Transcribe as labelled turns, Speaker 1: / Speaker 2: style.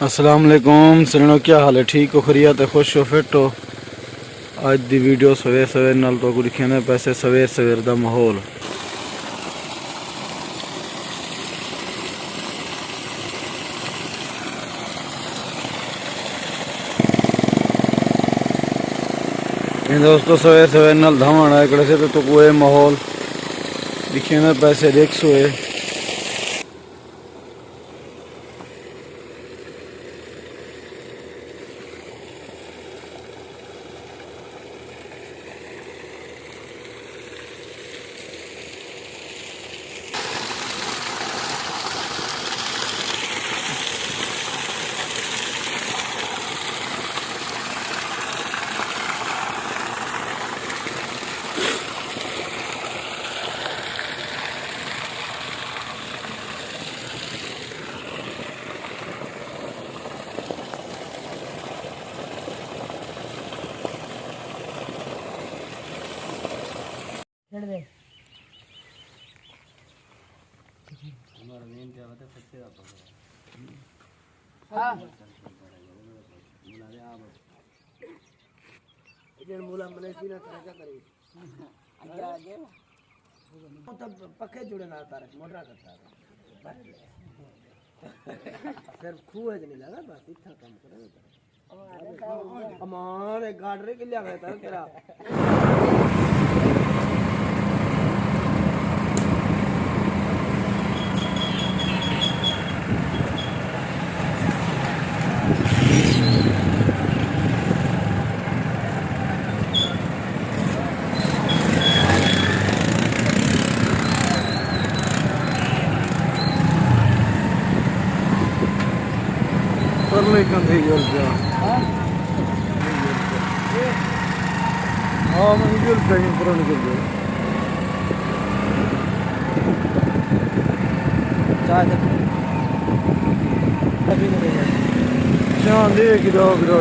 Speaker 1: अस्सलाम वालेकुम सुनो, क्या हाल है? ठीक हो, खरीत है, खुश हो, फिट हो? अज दी वीडियो सवेर सवेर नाल तो दिखे ने पैसे सवेर सवेर दा माहौल। दोस्तों सवेर सवेर नाल धावण है इकड़े से तो कोई माहौल दिखे ने पैसे देख सोए।
Speaker 2: पक्के जुड़े ना तारक मोटरा करता है सिर्फ खूह है नहीं लगा बस इतना काम करे हमारे गाड़रे के लिए गया था तेरा
Speaker 1: हाँ मैं निकल जाएंगे पूरा निकल जाए चाँद गिरा गिरा